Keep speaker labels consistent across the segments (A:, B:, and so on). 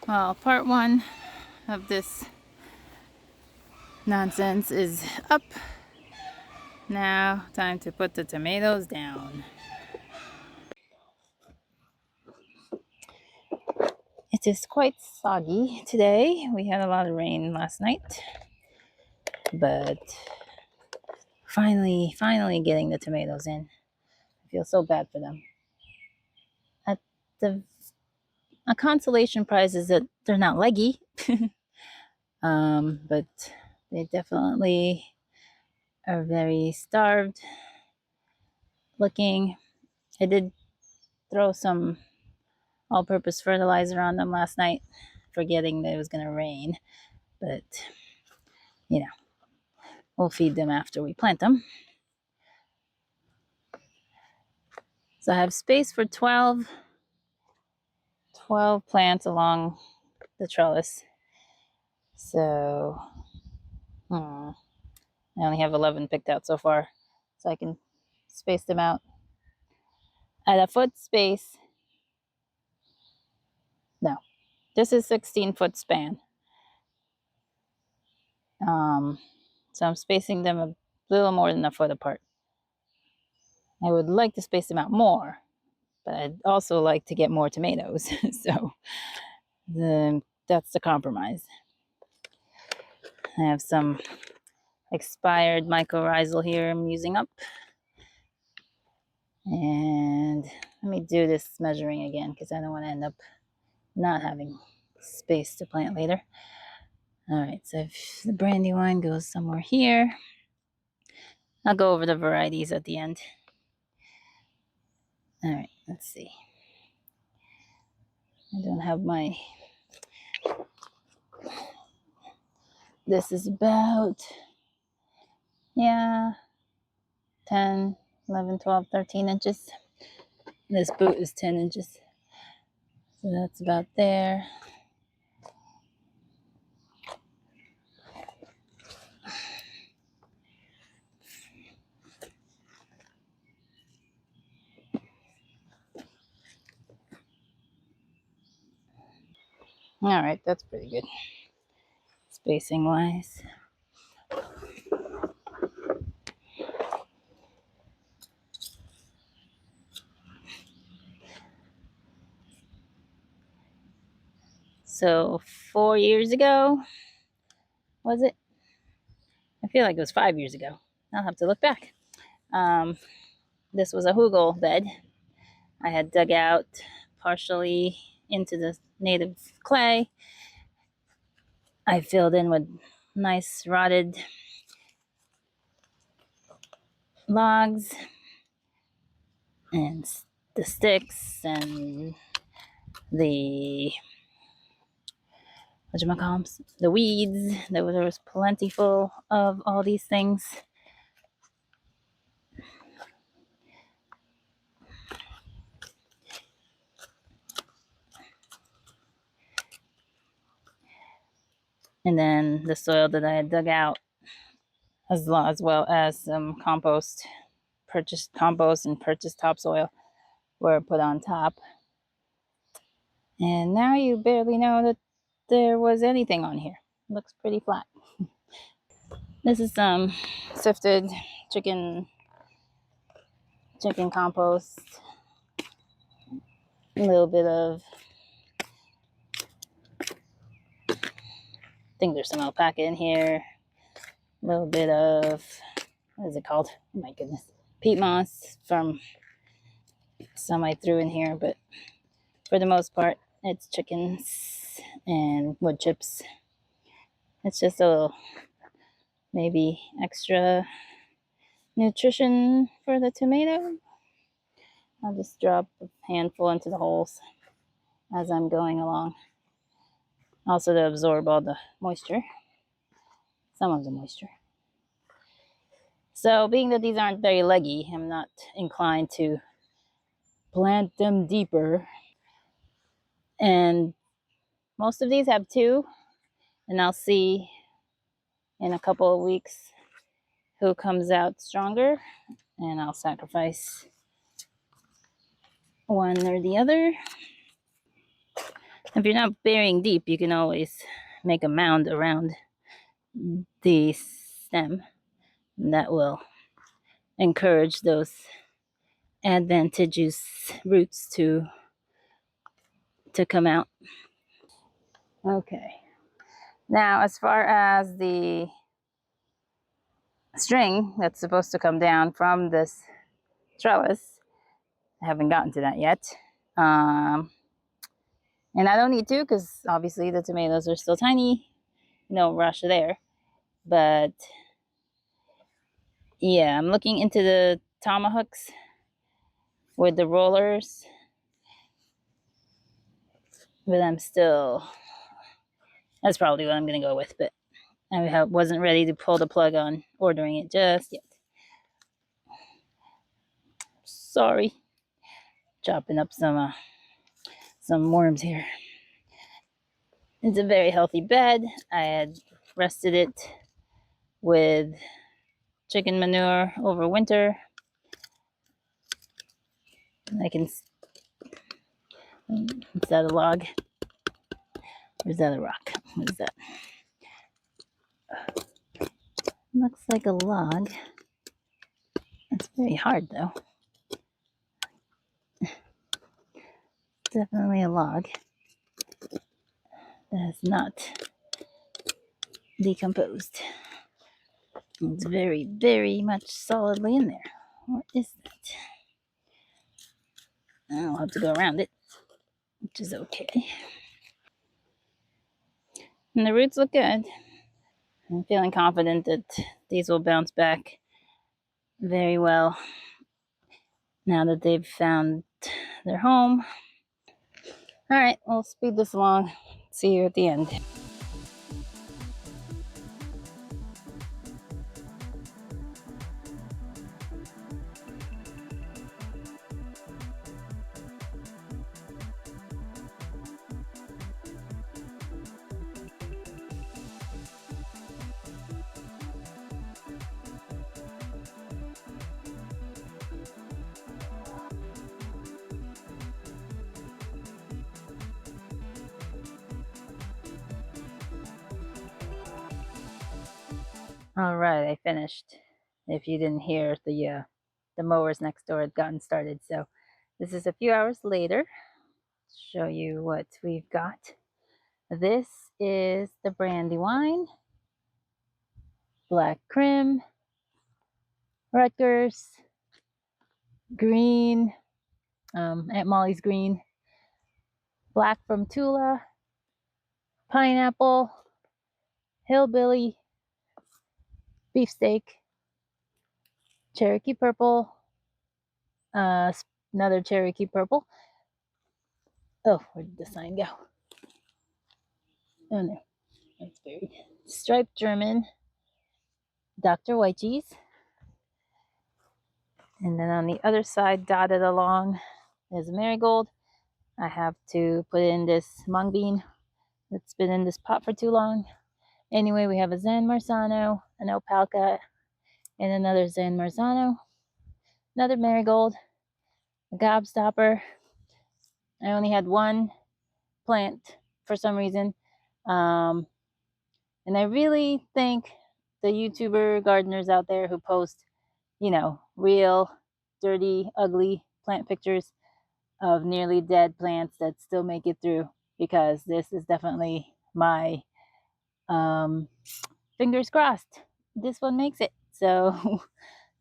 A: Well, part one of this nonsense is up. Now, time to put the tomatoes down. It is quite soggy today. We had a lot of rain last night, but finally getting the tomatoes in. I feel so bad for them. At the A consolation prize is that they're not leggy, but they definitely are very starved looking. I did throw some all-purpose fertilizer on them last night, forgetting that it was going to rain. But you know, we'll feed them after we plant them. So I have space for 12 plants along the trellis. So I only have 11 picked out so far, so I can space them out at a foot space. No, this is 16-foot span. So I'm spacing them a little more than a foot apart. I would like to space them out more, but I'd also like to get more tomatoes. So that's the compromise. I have some expired mycorrhizal here I'm using up. And let me do this measuring again because I don't want to end up not having space to plant later. All right, so if the brandywine goes somewhere here, I'll go over the varieties at the end. All right, let's see. I don't have my... This is about, 10, 11, 12, 13 inches. This boot is 10 inches. So that's about there. All right, that's pretty good spacing wise. So 4 years ago, was it? I feel like it was 5 years ago. I'll have to look back. This was a hugel bed. I had dug out partially into the native clay. I filled in with nice rotted logs and the sticks and the whatchamacallits, the weeds. There was plentiful of all these things. And then the soil that I had dug out, as well as some compost, purchased compost and purchased topsoil, were put on top. And now you barely know that there was anything on here. It looks pretty flat. This is some sifted chicken compost. A little bit of, I think there's some alpaca in here. A little bit of, what is it called? Oh my goodness. Peat moss from some I threw in here, but for the most part, it's chickens and wood chips. It's just a little, maybe extra nutrition for the tomato. I'll just drop a handful into the holes as I'm going along. Also to absorb all the moisture, some of the moisture. So being that these aren't very leggy, I'm not inclined to plant them deeper. And most of these have two, and I'll see in a couple of weeks who comes out stronger, and I'll sacrifice one or the other. If you're not burying deep, you can always make a mound around the stem. And that will encourage those advantageous roots to come out. Okay. Now, as far as the string that's supposed to come down from this trellis, I haven't gotten to that yet. And I don't need to because obviously the tomatoes are still tiny. No rush there. But yeah, I'm looking into the tomahawks with the rollers. But I'm still, that's probably what I'm going to go with. But I wasn't ready to pull the plug on ordering it just yet. Sorry. Chopping up some worms here. It's a very healthy bed. I had rested it with chicken manure over winter. I can. Is that a log? Or is that a rock? What is that? Looks like a log. It's very hard though. Definitely a log. That is not decomposed. It's very, very much solidly in there. What is that? I'll have to go around it, which is okay. And the roots look good. I'm feeling confident that these will bounce back very well now that they've found their home. All right, we'll speed this along. See you at the end. All right, I finished. If you didn't hear, the mowers next door had gotten started. So this is a few hours later. Show you what we've got. This is the Brandywine, Black Crim, Rutgers, Green, Aunt Molly's Green, Black from Tula, Pineapple, Hillbilly, Beefsteak, Cherokee Purple, another Cherokee Purple. Oh, where did the sign go? Oh no, it's buried. Striped German, Dr. White Cheese. And then on the other side, dotted along, is a marigold. I have to put in this mung bean that's been in this pot for too long. Anyway, we have a San Marzano, an Opalka, and another San Marzano, another marigold, a gobstopper. I only had one plant for some reason. And I really think the YouTuber gardeners out there who post, real dirty, ugly plant pictures of nearly dead plants that still make it through, because this is definitely my fingers crossed this one makes it. So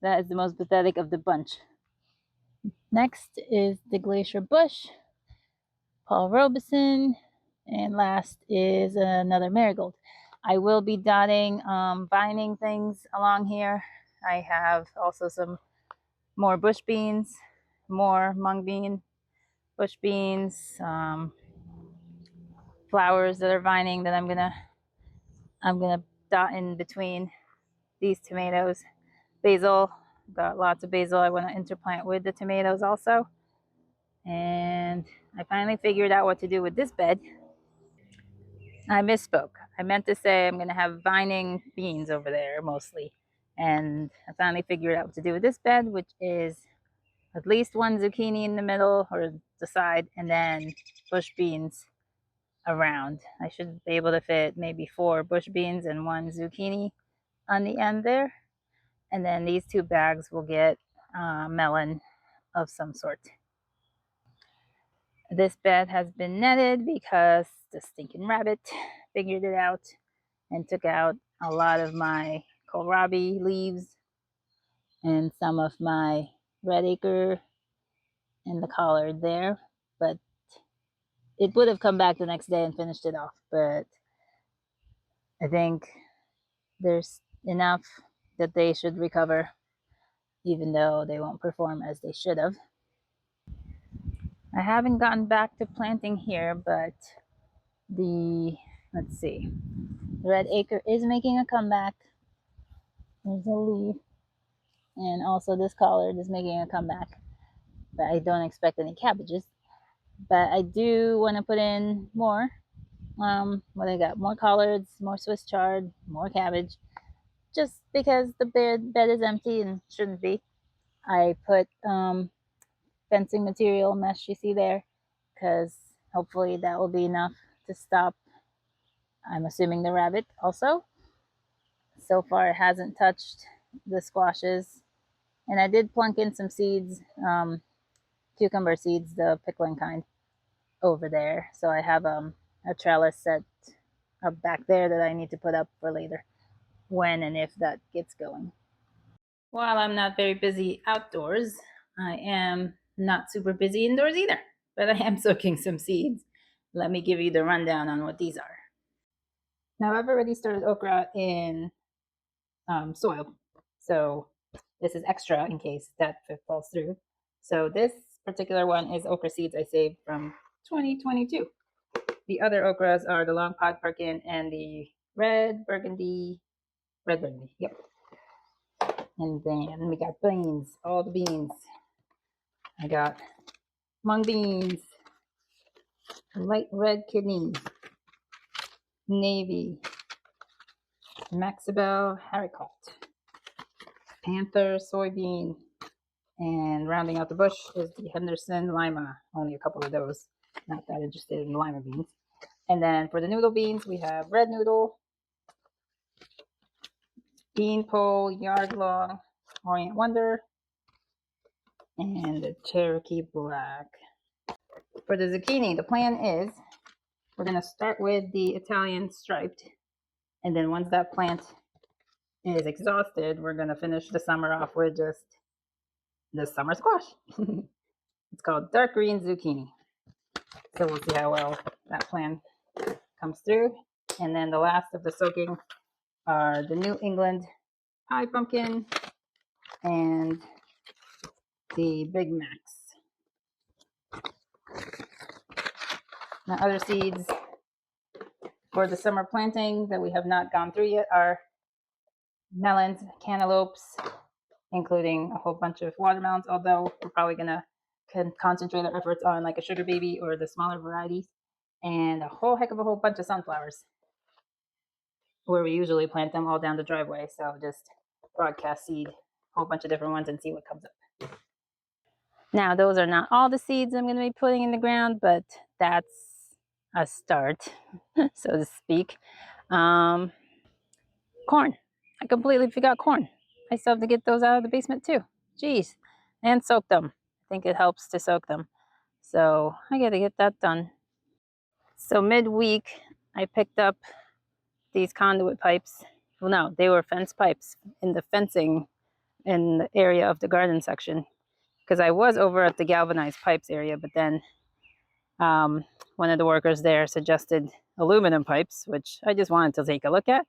A: that is the most pathetic of the bunch. Next is the Glacier Bush, Paul Robeson, and last is another marigold. I will be dotting vining things along here. I have also some more bush beans, more mung bean, bush beans, flowers that are vining that I'm gonna dot in between these tomatoes. Basil, got lots of basil I want to interplant with the tomatoes also. And I finally figured out what to do with this bed. I misspoke. I meant to say I'm going to have vining beans over there mostly. And I finally figured out what to do with this bed, which is at least one zucchini in the middle or the side, and then bush beans around. I should be able to fit maybe 4 bush beans and 1 zucchini on the end there. And then these 2 bags will get melon of some sort. This bed has been netted because the stinking rabbit figured it out and took out a lot of my kohlrabi leaves and some of my red acre and the collard there. But it would have come back the next day and finished it off. But I think there's enough that they should recover, even though they won't perform as they should have. I haven't gotten back to planting here, but let's see, the red acre is making a comeback. There's a leaf. And also this collard is making a comeback. But I don't expect any cabbages. But I do want to put in more. What I got? More collards, more Swiss chard, more cabbage. Just because the bed is empty and shouldn't be. I put fencing material mesh you see there, because hopefully that will be enough to stop, I'm assuming, the rabbit also. So far it hasn't touched the squashes. And I did plunk in some seeds, cucumber seeds, the pickling kind, over there. So I have a trellis set up back there that I need to put up for later, when and if that gets going. While I'm not very busy outdoors, I am not super busy indoors either, but I am soaking some seeds. Let me give you the rundown on what these are. Now, I've already started okra in soil, so this is extra in case that falls through. So this particular one is okra seeds I saved from 2022. The other okras are the long pod perkin and the red burgundy. Yep. And then we got beans, all the beans. I got mung beans, light red kidney, navy, Maxibel haricot, panther soybean, and rounding out the bush is the Henderson lima. Only a couple of those. Not that interested in lima beans. And then for the noodle beans, we have red noodle, bean pole, yard long, Orient Wonder, and the Cherokee Black. For the zucchini, the plan is we're going to start with the Italian striped. And then once that plant is exhausted, we're going to finish the summer off with just the summer squash. It's called dark green zucchini. So we'll see how well that plan comes through. And then the last of the soaking are the New England pie pumpkin and the Big Macs. Now, other seeds for the summer planting that we have not gone through yet are melons, cantaloupes, including a whole bunch of watermelons, although we're probably going to concentrate our efforts on like a sugar baby or the smaller varieties, and a whole bunch of sunflowers, where we usually plant them all down the driveway. So just broadcast seed a whole bunch of different ones and see what comes up. Now, those are not all the seeds I'm going to be putting in the ground, but that's a start, so to speak. Corn. I completely forgot corn. I still have to get those out of the basement too. Jeez. And soak them. I think it helps to soak them. So I got to get that done. So midweek, I picked up these conduit pipes. Well, no, they were fence pipes in the fencing in the area of the garden section, because I was over at the galvanized pipes area, but then one of the workers there suggested aluminum pipes, which I just wanted to take a look at.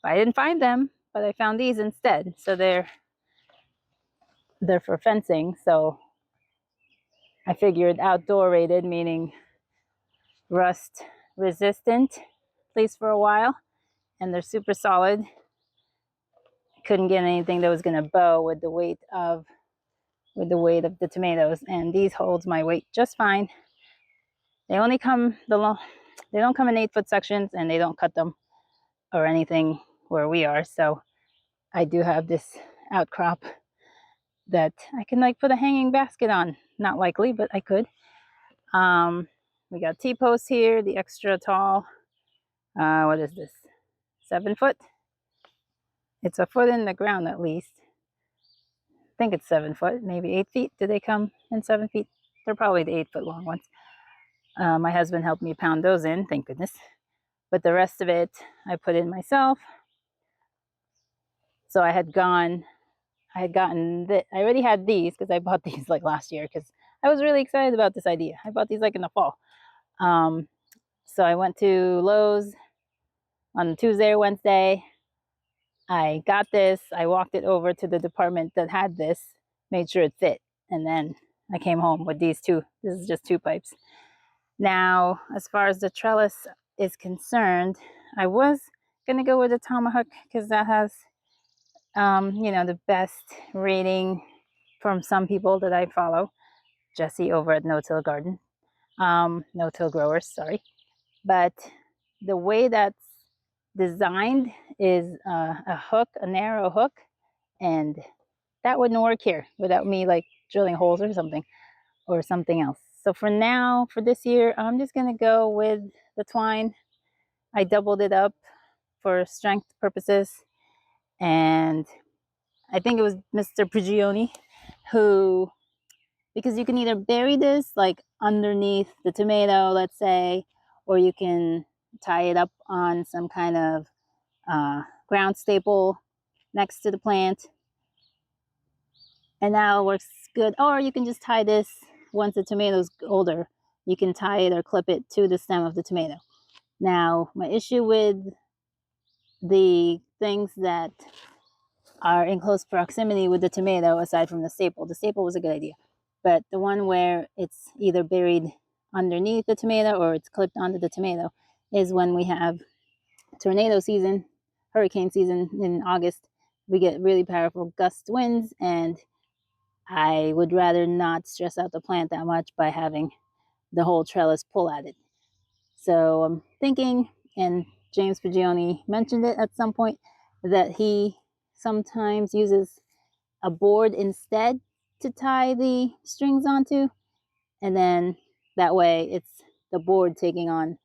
A: I didn't find them, but I found these instead. So they're for fencing. So I figured outdoor rated, meaning rust resistant, at least for a while. And they're super solid. Couldn't get anything that was going to bow with the weight of the tomatoes. And these holds my weight just fine. They only come they don't come in 8-foot sections, and they don't cut them or anything where we are. So I do have this outcrop that I can like put a hanging basket on. Not likely, but I could. We got T-posts here, the extra tall. What is this? 7 foot? It's a foot in the ground at least. I think it's 7 foot, maybe 8 feet. Do they come in 7 feet? They're probably the 8 foot long ones. My husband helped me pound those in, thank goodness. But the rest of it, I put in myself. So I already had these because I bought these like last year because I was really excited about this idea. I bought these like in the fall. So I went to Lowe's on Tuesday or Wednesday. I got this. I walked it over to the department that had this, made sure it fit, and then I came home with these two. This is just 2 pipes. Now, as far as the trellis is concerned, I was gonna go with a tomahawk because that has, the best rating from some people that I follow. Jesse over at No Till Garden, No Till Growers, sorry. But the way that's designed is a hook, a narrow hook, and that wouldn't work here without me like drilling holes or something else. So for now, for this year, I'm just gonna go with the twine. I doubled it up for strength purposes, and I think it was Mr. Prigioni who, because you can either bury this like underneath the tomato, let's say, or you can tie it up on some kind of ground staple next to the plant, and that works good. Or you can just tie this once the tomato's older, you can tie it or clip it to the stem of the tomato. Now, my issue with the things that are in close proximity with the tomato, aside from the staple was a good idea, but the one where it's either buried underneath the tomato or it's clipped onto the tomato is when we have tornado season, hurricane season in August. We get really powerful gust winds, and I would rather not stress out the plant that much by having the whole trellis pull at it. So I'm thinking, and James Pagioni mentioned it at some point, that he sometimes uses a board instead to tie the strings onto, and then that way it's the board taking on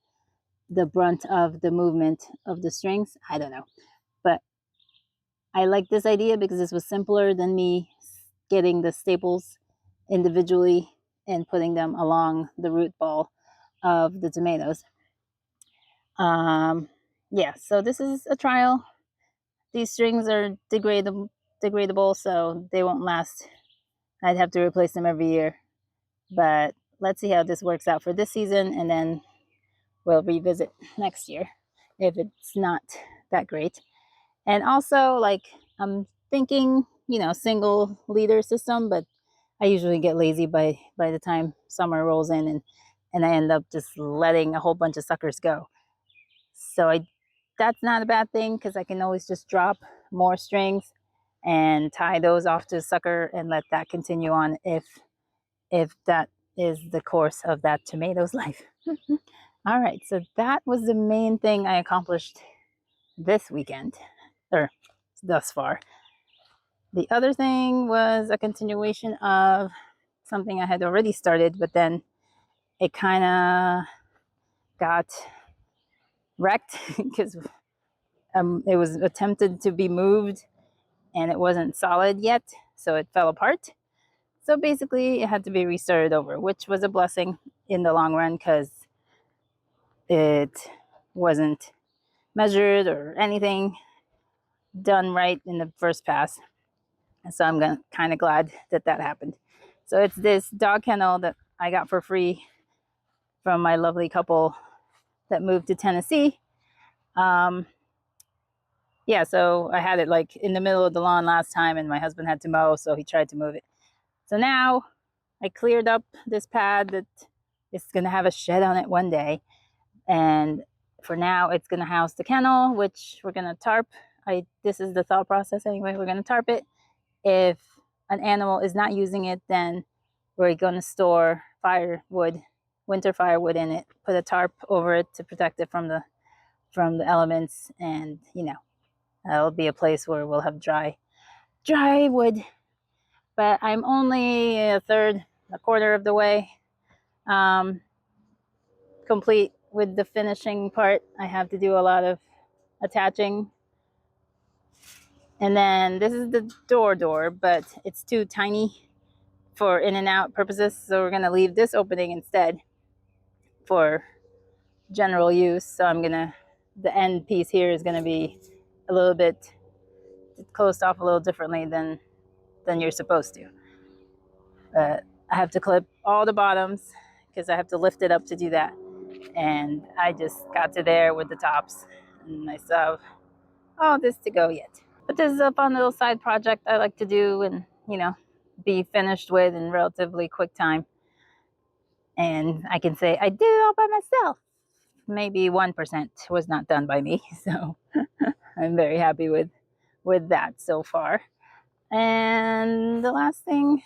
A: the brunt of the movement of the strings. I don't know, but I like this idea because this was simpler than me getting the staples individually and putting them along the root ball of the tomatoes. Yeah, so this is a trial. These strings are degradable, so they won't last. I'd have to replace them every year. But let's see how this works out for this season, and then we'll revisit next year if it's not that great. And also, like, I'm thinking, single leader system, but I usually get lazy by the time summer rolls in, and I end up just letting a whole bunch of suckers go. So that's not a bad thing because I can always just drop more strings and tie those off to a sucker and let that continue on if that is the course of that tomato's life. All right, so that was the main thing I accomplished this weekend, or thus far. The other thing was a continuation of something I had already started, but then it kind of got wrecked because it was attempted to be moved and it wasn't solid yet, so it fell apart. So basically, it had to be restarted over, which was a blessing in the long run because it wasn't measured or anything done right in the first pass. So I'm kind of glad that happened. So it's this dog kennel that I got for free from my lovely couple that moved to Tennessee. Yeah, so I had it like in the middle of the lawn last time, and my husband had to mow, so he tried to move it. So now I cleared up this pad that is going to have a shed on it one day. And for now, it's going to house the kennel, which we're going to tarp. This is the thought process anyway. We're going to tarp it. If an animal is not using it, then we're going to store firewood, winter firewood in it, put a tarp over it to protect it from the elements, and it'll be a place where we'll have dry wood. But I'm only a quarter of the way. complete with the finishing part. I have to do a lot of attaching. And then this is the door, but it's too tiny for in and out purposes. So we're going to leave this opening instead for general use. So the end piece here is going to be a little bit closed off a little differently than you're supposed to. But I have to clip all the bottoms because I have to lift it up to do that. And I just got to there with the tops, and I still have all this to go yet. But this is a fun little side project I like to do and, be finished with in relatively quick time. And I can say I did it all by myself. Maybe 1% was not done by me. So I'm very happy with that so far. And the last thing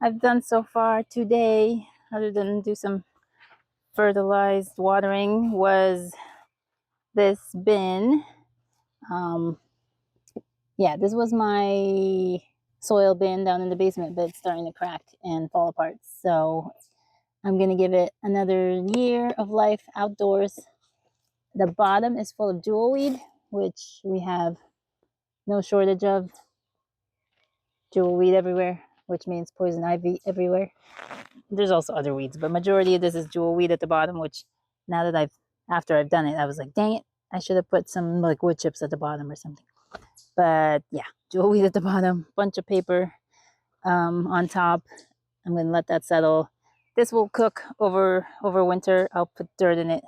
A: I've done so far today, other than do some fertilized watering, was this bin. This was my soil bin down in the basement, but it's starting to crack and fall apart. So I'm going to give it another year of life outdoors. The bottom is full of jewelweed, which we have no shortage of. Jewelweed everywhere, which means poison ivy everywhere. There's also other weeds, but majority of this is jewelweed at the bottom, which now that after I've done it, I was like, dang it, I should have put some like wood chips at the bottom or something. But yeah, jewelweed at the bottom, bunch of paper on top. I'm going to let that settle. This will cook over winter. I'll put dirt in it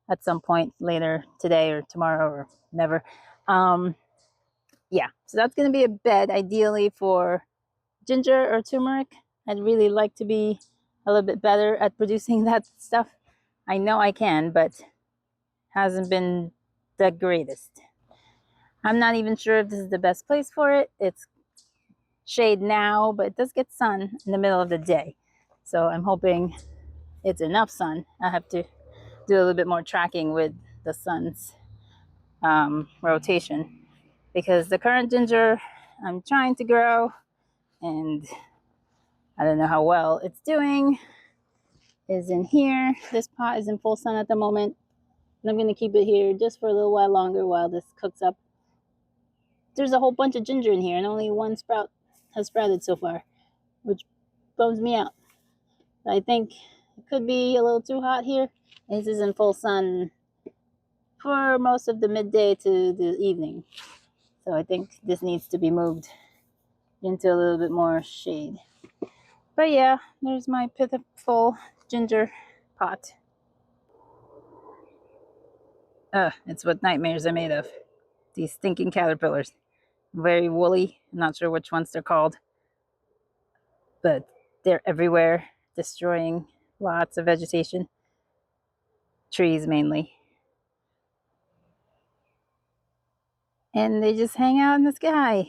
A: at some point later today or tomorrow or never. So that's going to be a bed ideally for ginger or turmeric. I'd really like to be a little bit better at producing that stuff. I know I can, but hasn't been the greatest. I'm not even sure if this is the best place for it. It's shade now, but it does get sun in the middle of the day. So I'm hoping it's enough sun. I have to do a little bit more tracking with the sun's rotation, because the current ginger I'm trying to grow, and I don't know how well it's doing, is in here. This pot is in full sun at the moment, and I'm going to keep it here just for a little while longer while this cooks up. There's a whole bunch of ginger in here, and only one sprout has sprouted so far, which bums me out. I think it could be a little too hot here. This is in full sun for most of the midday to the evening. So I think this needs to be moved into a little bit more shade. But yeah, there's my pitiful ginger pot. It's what nightmares are made of. These stinking caterpillars. Very woolly. I'm not sure which ones they're called, but they're everywhere, destroying lots of vegetation. Trees mainly. And they just hang out in the sky,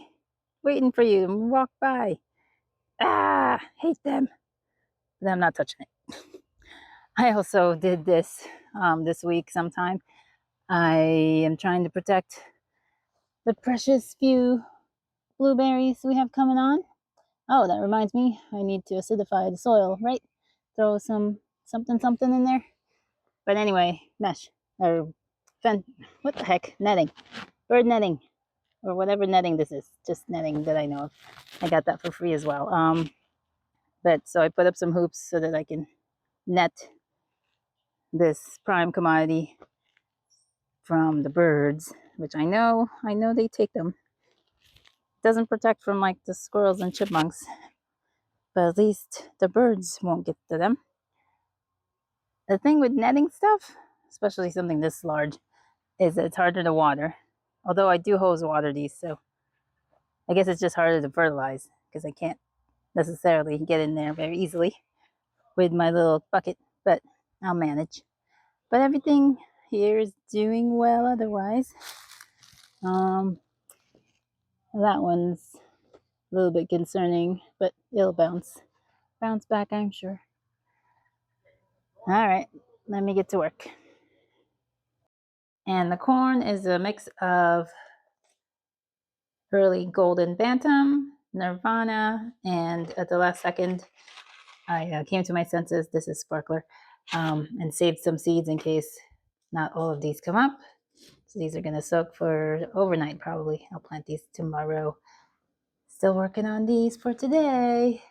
A: waiting for you to walk by. Hate them. But I'm not touching it. I also did this this week sometime. I am trying to protect the precious few blueberries we have coming on. Oh, that reminds me, I need to acidify the soil, right? Throw some something in there. But anyway, mesh or what the heck? Netting, bird netting, or whatever netting this is. Just netting that I know of. I got that for free as well. But so I put up some hoops so that I can net this prime commodity from the birds, which I know they take them. Doesn't protect from like the squirrels and chipmunks, but at least the birds won't get to them. The thing with netting stuff, especially something this large, is that it's harder to water. Although I do hose water these, so I guess it's just harder to fertilize because I can't necessarily get in there very easily with my little bucket, but I'll manage. But everything here is doing well otherwise. That one's a little bit concerning, but it'll bounce back, I'm sure. All right, let me get to work. And the corn is a mix of early golden bantam, nirvana, and at the last second I came to my senses. This is sparkler. and saved some seeds in case not all of these come up. So these are going to soak for overnight probably. I'll plant these tomorrow. Still working on these for today.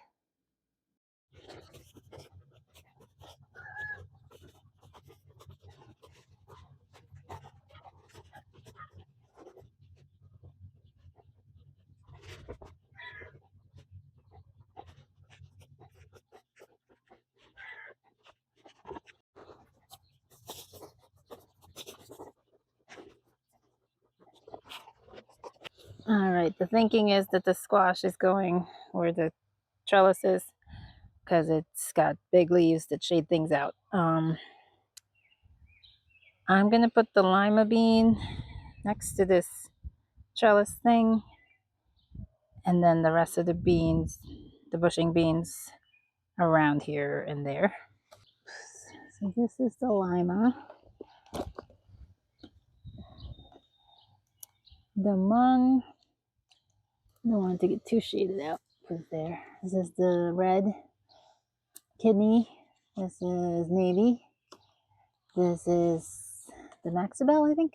A: All right, the thinking is that the squash is going where the trellis is because it's got big leaves that shade things out. I'm going to put the lima bean next to this trellis thing, and then the rest of the beans, the bushing beans, around here and there. So this is the lima. The mung, I don't want it to get too shaded out. Put it there. This is the red kidney. This is navy. This is the Maxibel, I think.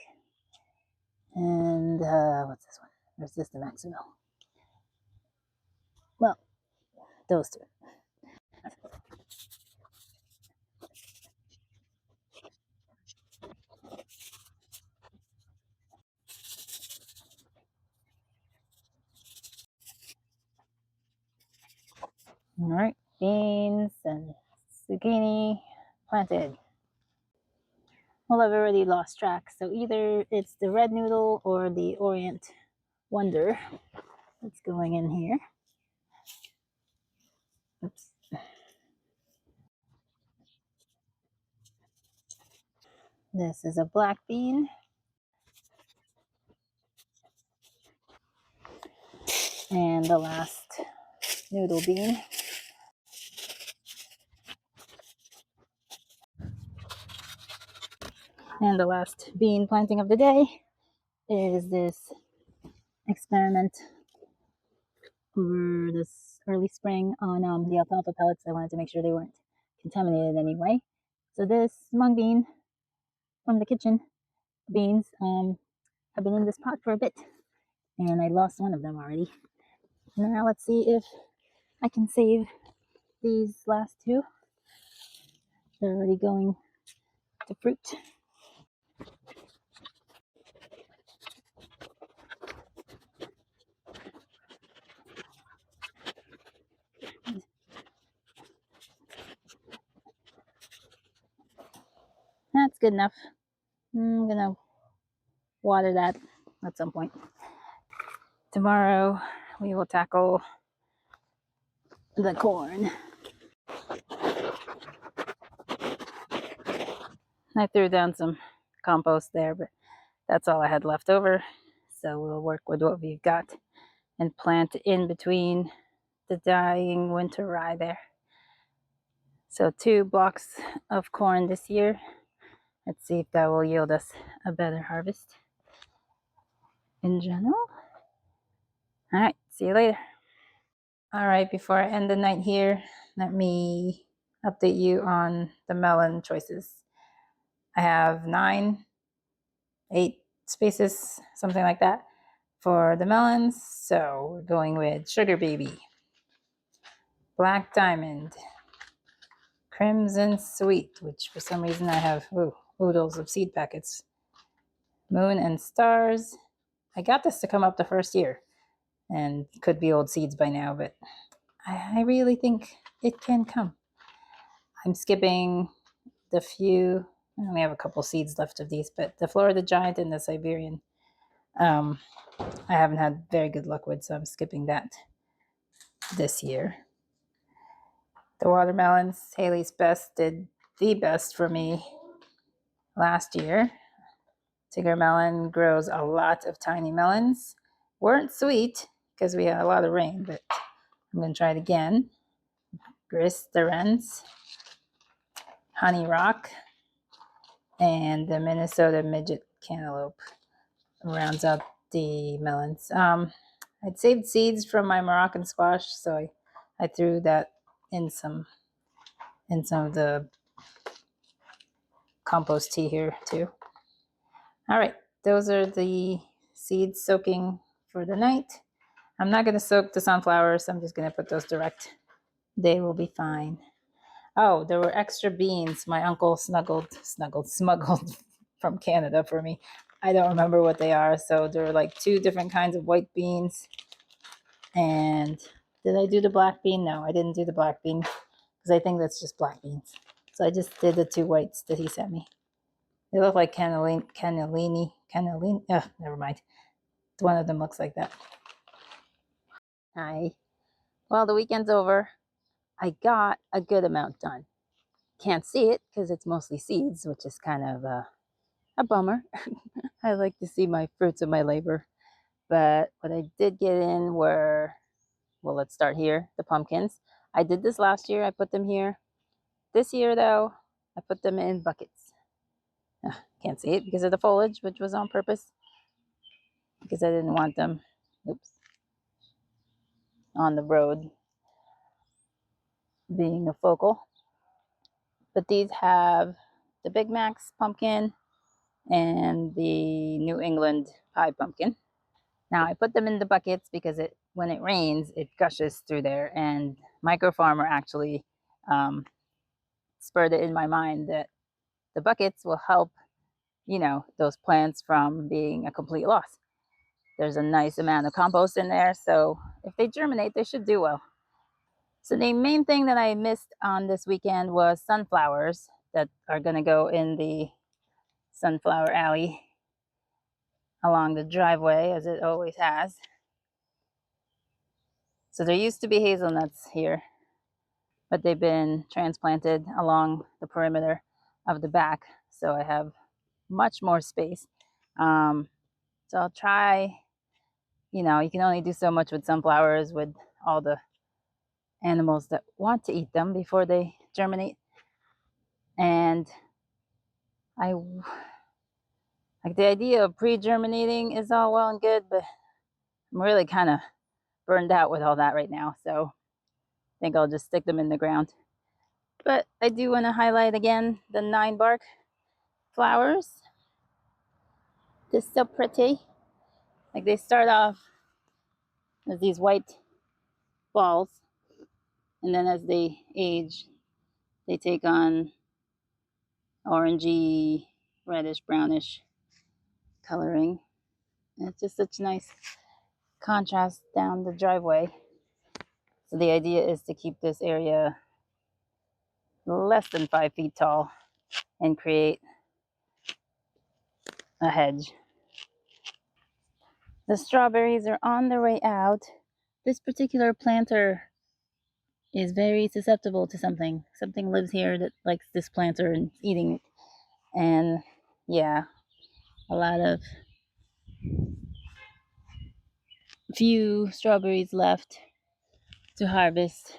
A: And what's this one? Or is this the Maxibel? Well, those two. All right, beans and zucchini planted. Well, I've already lost track. So either it's the red noodle or the Orient Wonder that's going in here. Oops. This is a black bean. And the last noodle bean. And the last bean planting of the day is this experiment over this early spring on the alfalfa pellets. I wanted to make sure they weren't contaminated anyway. So this mung bean from the kitchen beans have been in this pot for a bit, and I lost one of them already. Now let's see if I can save these last two. They're already going to fruit. That's good enough. I'm gonna water that at some point. Tomorrow we will tackle the corn. I threw down some compost there, but that's all I had left over. So we'll work with what we've got and plant in between the dying winter rye there. So 2 blocks of corn this year. Let's see if that will yield us a better harvest in general. All right, see you later. All right, before I end the night here, let me update you on the melon choices. I have 9, 8 spaces, something like that, for the melons. So we're going with Sugar Baby, Black Diamond, Crimson Sweet, which for some reason I have oodles of seed packets, Moon and Stars. I got this to come up the first year, and could be old seeds by now, but I really think it can come. I'm skipping the few, I only have a couple seeds left of these, but the Florida Giant and the Siberian, I haven't had very good luck with, so I'm skipping that this year. The watermelons, Haley's Best did the best for me last year. Tigger Melon grows a lot of tiny melons. Weren't sweet because we had a lot of rain, but I'm going to try it again. Gris Durance, Honey Rock, and the Minnesota Midget Cantaloupe rounds out the melons. I'd saved seeds from my Moroccan squash, so I threw that in some of the compost tea here too. All right, those are the seeds soaking for the night. I'm not going to soak the sunflowers. I'm just going to put those direct. They will be fine. Oh, there were extra beans. My uncle smuggled from Canada for me. I don't remember what they are. So there were like 2 different kinds of white beans. And did I do the black bean? No, I didn't do the black bean because I think that's just black beans. So I just did the 2 whites that he sent me. They look like cannellini. Never mind. One of them looks like that. Hi. Well, the weekend's over. I got a good amount done. Can't see it because it's mostly seeds, which is kind of a bummer. I like to see my fruits of my labor. But what I did get in were, well, let's start here, the pumpkins. I did this last year. I put them here. This year, though, I put them in buckets. Can't see it because of the foliage, which was on purpose. Because I didn't want them, on the road being a focal. But these have the Big Mac's pumpkin and the New England pie pumpkin. Now I put them in the buckets because when it rains, it gushes through there. And Micro Farmer actually spurred it in my mind that the buckets will help, those plants from being a complete loss. There's a nice amount of compost in there, so if they germinate, they should do well. So the main thing that I missed on this weekend was sunflowers that are going to go in the sunflower alley along the driveway, as it always has. So there used to be hazelnuts here, but they've been transplanted along the perimeter of the back, so I have much more space. So I'll try, you can only do so much with sunflowers with all the animals that want to eat them before they germinate. And I like the idea of pre-germinating is all well and good, but I'm really kind of burned out with all that right now. So I think I'll just stick them in the ground. But I do want to highlight again the 9 bark flowers. They're so pretty. Like they start off as these white balls, and then as they age, they take on orangey, reddish, brownish coloring. And it's just such nice contrast down the driveway. So the idea is to keep this area less than 5 feet tall and create a hedge. The strawberries are on their way out. This particular planter is very susceptible to something. Something lives here that likes this planter and eating it. And yeah, a lot of few strawberries left to harvest.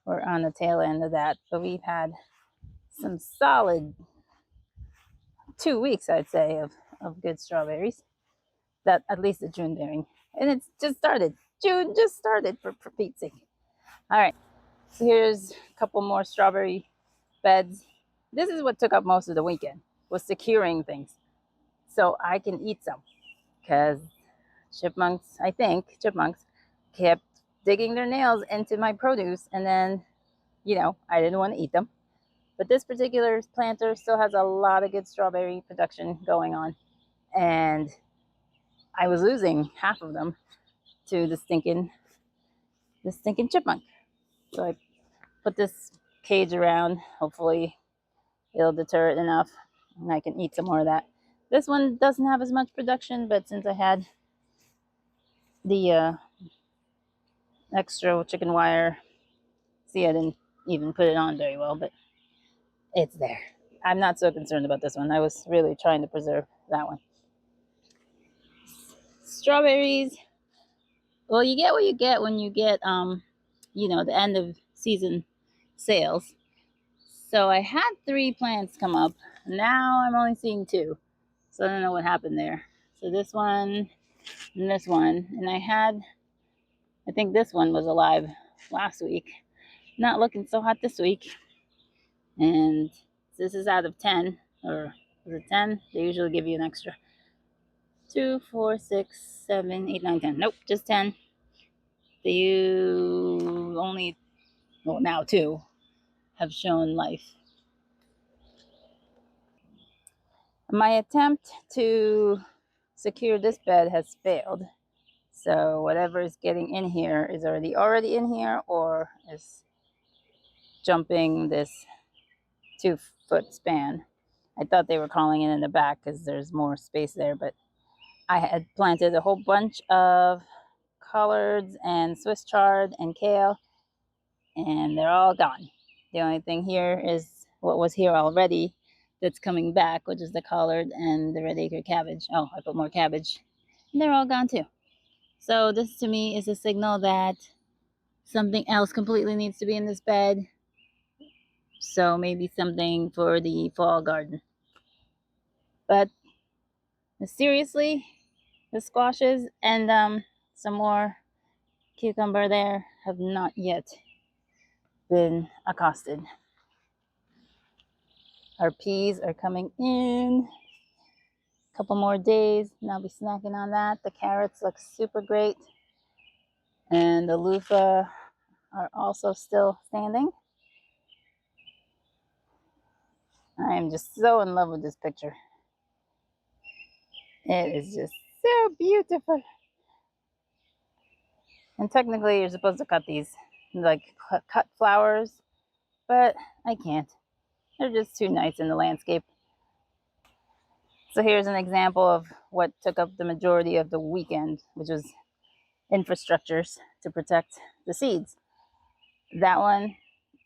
A: We're on the tail end of that, but we've had some solid 2 weeks, I'd say, of good strawberries. That at least the June bearing. And it's just started. June just started, for Pete's sake. All right, so here's a couple more strawberry beds. This is what took up most of the weekend, was securing things so I can eat some, because chipmunks kept digging their nails into my produce, and then I didn't want to eat them. But this particular planter still has a lot of good strawberry production going on, and I was losing half of them to the stinking chipmunk. So I put this cage around. Hopefully it'll deter it enough and I can eat some more of that. This one doesn't have as much production, but since I had the extra chicken wire, see, I didn't even put it on very well, but it's there. I'm not so concerned about this one. I was really trying to preserve that one. Strawberries, well, you get what you get when you get the end of season sales. So I had 3 plants come up. Now I'm only seeing 2. So I don't know what happened there. So this one and this one. And I think this one was alive last week. Not looking so hot this week. And this is out of 10. or is it 10? They usually give you an extra 2, 4, 6, 7, 8, 9, 10. Nope, just 10. You only, well, now 2 have shown life. My attempt to secure this bed has failed. So whatever is getting in here is already in here or is jumping this 2-foot span. I thought they were calling it in the back because there's more space there, but I had planted a whole bunch of collards and Swiss chard and kale, and they're all gone. The only thing here is what was here already that's coming back, which is the collard and the red acre cabbage. Oh, I put more cabbage, and they're all gone too. So this to me is a signal that something else completely needs to be in this bed. So maybe something for the fall garden. But seriously, the squashes and some more cucumber there have not yet been accosted. Our peas are coming in. A couple more days and I'll be snacking on that. The carrots look super great. And the loofah are also still standing. I am just so in love with this picture. It is just so beautiful. And technically you're supposed to cut these, like cut flowers, but I can't. They're just too nice in the landscape. So here's an example of what took up the majority of the weekend, which was infrastructures to protect the seeds. That one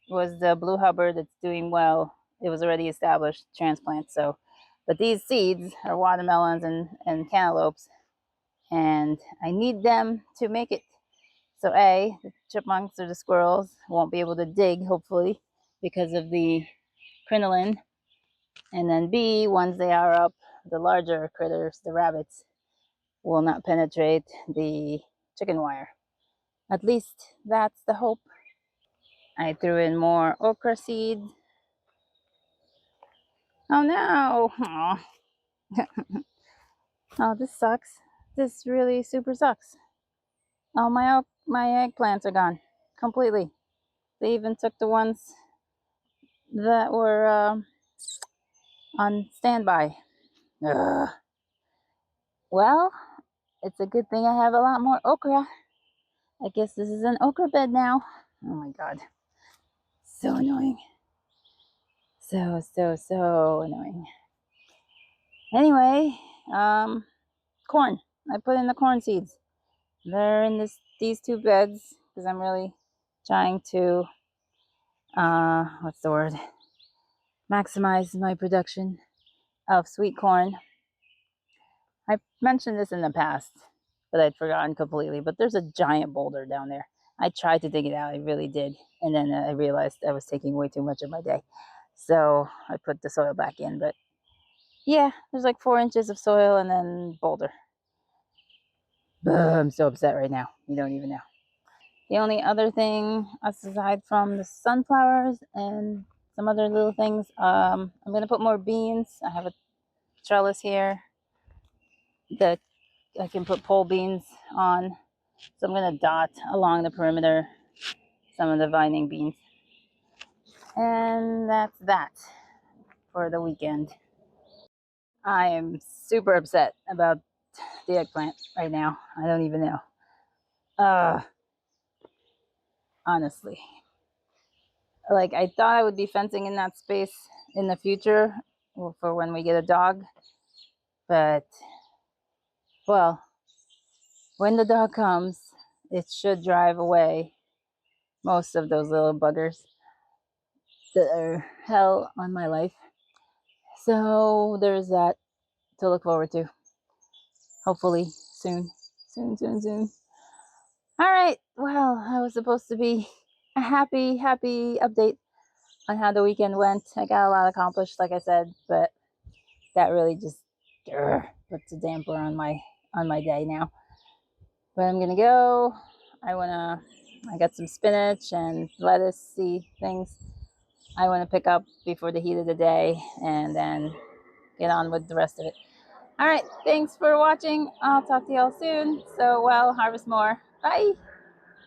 A: was the Blue Hubbard that's doing well. It was already established transplant. So, but these seeds are watermelons and cantaloupes, and I need them to make it. So A, the chipmunks or the squirrels won't be able to dig, hopefully, because of the crinoline. And then B, once they are up, the larger critters, the rabbits, will not penetrate the chicken wire. At least that's the hope. I threw in more okra seed. Oh no! Aw. Oh, this sucks. This really super sucks. Oh, my eggplants are gone completely. They even took the ones that were on standby. Ugh. Well, it's a good thing I have a lot more okra. I guess this is an okra bed now. Oh my god. So annoying. So annoying. Anyway, corn. I put in the corn seeds. They're in these 2 beds because I'm really trying to what's the word? Maximize my production of sweet corn. I mentioned this in the past, but I'd forgotten completely. But there's a giant boulder down there. I tried to dig it out. I really did. And then I realized I was taking way too much of my day. So I put the soil back in. But yeah, there's like 4 inches of soil and then boulder. I'm so upset right now. You don't even know. The only other thing, aside from the sunflowers and some other little things, I'm going to put more beans. I have a trellis here that I can put pole beans on. So I'm going to dot along the perimeter some of the vining beans. And that's that for the weekend. I am super upset about the eggplant right now. I don't even know. Honestly. Like, I thought I would be fencing in that space in the future for when we get a dog. But, well, when the dog comes, it should drive away most of those little buggers that are hell on my life. So there's that to look forward to. Hopefully soon. Soon. All right. Well, I was supposed to be a happy update on how the weekend went. I got a lot accomplished, like I said, but that really just puts a damper on my day now. But I'm gonna go. I got some spinach and lettuce things I want to pick up before the heat of the day and then get on with the rest of it. All right, thanks for watching. I'll talk to y'all soon. So well, harvest more. Bye.